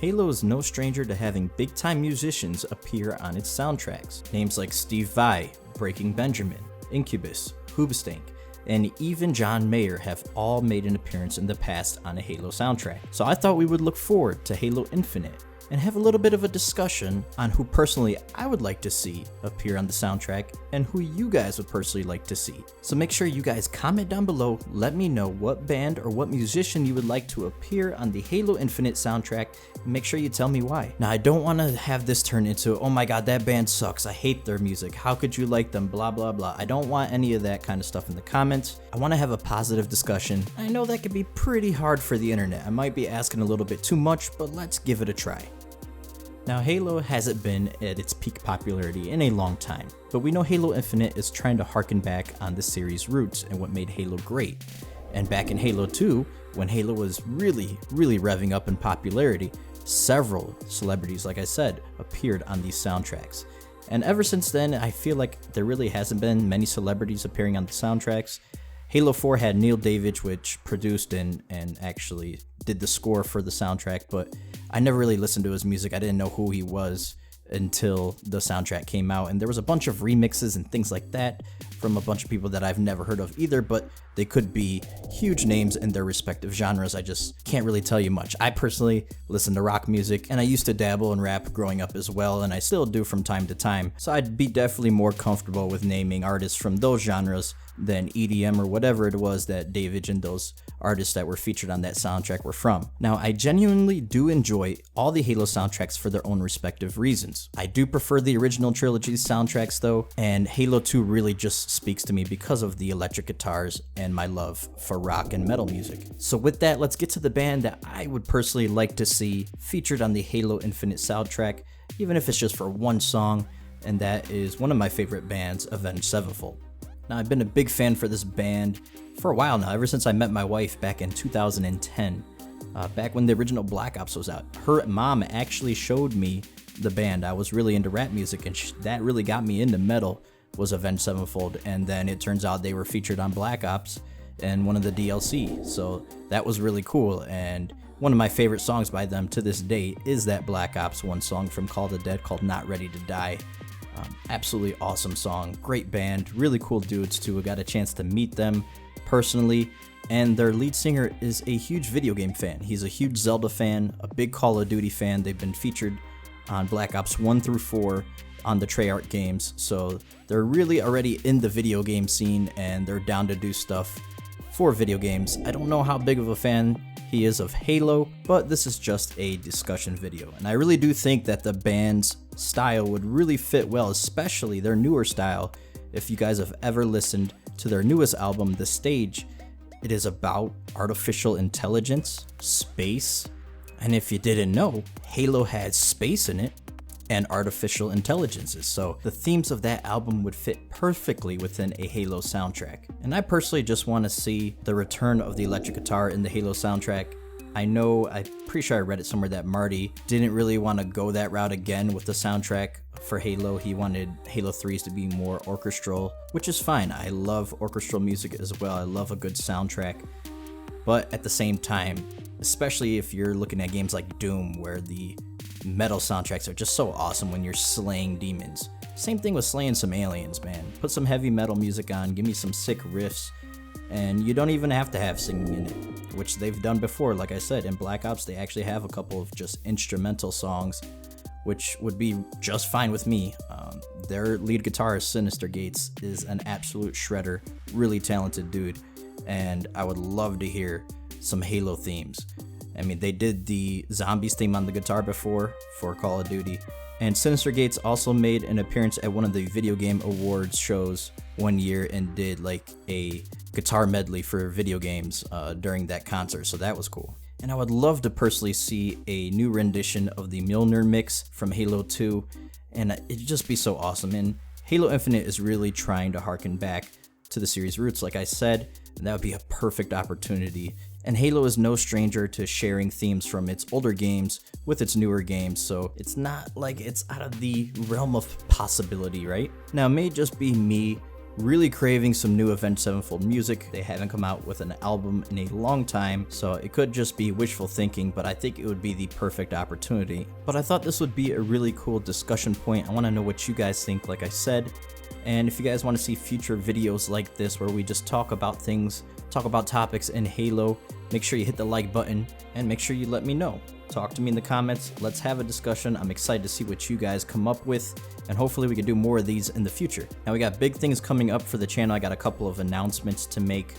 Halo is no stranger to having big-time musicians appear on its soundtracks. Names like Steve Vai, Breaking Benjamin, Incubus, Hoobastank, and even John Mayer have all made an appearance in the past on a Halo soundtrack. So I thought we would look forward to Halo Infinite and have a little bit of a discussion on who personally I would like to see appear on the soundtrack and who you guys would personally like to see. So make sure you guys comment down below, let me know what band or what musician you would like to appear on the Halo Infinite soundtrack, and make sure you tell me why. Now I don't want to have this turn into, oh my god, that band sucks, I hate their music, how could you like them, blah blah blah. I don't want any of that kind of stuff in the comments. I want to have a positive discussion. I know that can be pretty hard for the internet. I might be asking a little bit too much, but let's give it a try. Now, Halo hasn't been at its peak popularity in a long time, but we know Halo Infinite is trying to harken back on the series' roots and what made Halo great. And back in Halo 2, when Halo was really revving up in popularity, several celebrities, like I said, appeared on these soundtracks. And ever since then, I feel like there really hasn't been many celebrities appearing on the soundtracks. Halo 4 had Neil Davidge, which produced and actually did the score for the soundtrack, but I never really listened to his music. I didn't know who he was until the soundtrack came out, and there was a bunch of remixes and things like that from a bunch of people that I've never heard of either, but they could be huge names in their respective genres. I just can't really tell you much. I personally listen to rock music, and I used to dabble in rap growing up as well, and I still do from time to time, so I'd be definitely more comfortable with naming artists from those genres than EDM or whatever it was that Davidge and those artists that were featured on that soundtrack were from. Now, I genuinely do enjoy all the Halo soundtracks for their own respective reasons. I do prefer the original trilogy's soundtracks though, and Halo 2 really just speaks to me because of the electric guitars and my love for rock and metal music. So with that, let's get to the band that I would personally like to see featured on the Halo Infinite soundtrack, even if it's just for one song, and that is one of my favorite bands, Avenged Sevenfold. Now, I've been a big fan for this band for a while now, ever since I met my wife back in 2010, back when the original Black Ops was out. Her mom actually showed me the band. I was really into rap music, and that really got me into metal, was Avenged Sevenfold, and then it turns out they were featured on Black Ops and one of the DLC, so that was really cool. And one of my favorite songs by them to this day is that Black Ops 1 song from Call of the Dead called Not Ready to Die. Absolutely awesome song, great band, really cool dudes too. I got a chance to meet them personally, and their lead singer is a huge video game fan. He's a huge Zelda fan, a big Call of Duty fan. They've been featured on Black Ops 1 through 4 on the Treyarch games, so they're really already in the video game scene and they're down to do stuff for video games. I don't know how big of a fan he is of Halo, but this is just a discussion video, and I really do think that the band's style would really fit well, especially their newer style. If you guys have ever listened to their newest album, The Stage, it is about artificial intelligence, space, and if you didn't know, Halo had space in it and artificial intelligences, so the themes of that album would fit perfectly within a Halo soundtrack. And I personally just want to see the return of the electric guitar in the Halo soundtrack. I'm pretty sure I read it somewhere that Marty didn't really want to go that route again with the soundtrack for Halo. He wanted Halo 3s to be more orchestral, which is fine. I love orchestral music as well. I love a good soundtrack. But at the same time, especially if you're looking at games like Doom, where the metal soundtracks are just so awesome when you're slaying demons. Same thing with slaying some aliens, man. Put some heavy metal music on, give me some sick riffs, and you don't even have to have singing in it, which they've done before. Like I said, in Black Ops, they actually have a couple of just instrumental songs, which would be just fine with me. Their lead guitarist, Sinister Gates, is an absolute shredder, really talented dude, and I would love to hear some Halo themes. I mean, they did the Zombies theme on the guitar before for Call of Duty, and Sinister Gates also made an appearance at one of the video game awards shows one year and did like a guitar medley for video games during that concert, so that was cool. And I would love to personally see a new rendition of the Mjolnir mix from Halo 2, and it'd just be so awesome. And Halo Infinite is really trying to harken back to the series' roots, like I said, and that would be a perfect opportunity. And Halo is no stranger to sharing themes from its older games with its newer games, so it's not like it's out of the realm of possibility, right? Now, it may just be me really craving some new Avenged Sevenfold music. They haven't come out with an album in a long time, so it could just be wishful thinking, but I think it would be the perfect opportunity. But I thought this would be a really cool discussion point. I want to know what you guys think, like I said. And if you guys want to see future videos like this where we just talk about things, talk about topics in Halo, make sure you hit the like button and make sure you let me know. Talk to me in the comments. Let's have a discussion. I'm excited to see what you guys come up with, and hopefully we can do more of these in the future. Now we got big things coming up for the channel. I got a couple of announcements to make,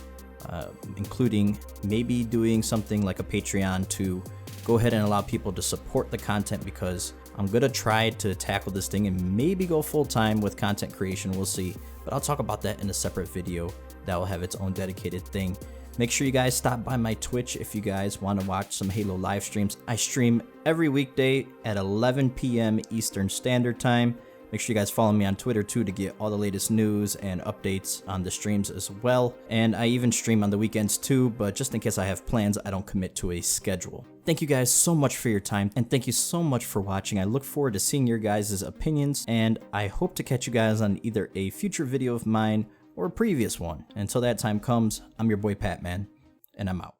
including maybe doing something like a Patreon to go ahead and allow people to support the content, because I'm gonna try to tackle this thing and maybe go full time with content creation. We'll see, but I'll talk about that in a separate video that will have its own dedicated thing. Make sure you guys stop by my Twitch if you guys want to watch some Halo live streams. I stream every weekday at 11 p.m. Eastern Standard Time. Make sure you guys follow me on Twitter too to get all the latest news and updates on the streams as well. And I even stream on the weekends too, but just in case I have plans, I don't commit to a schedule. Thank you guys so much for your time, and thank you so much for watching. I look forward to seeing your guys' opinions, and I hope to catch you guys on either a future video of mine or a previous one. Until that time comes, I'm your boy Patman, and I'm out.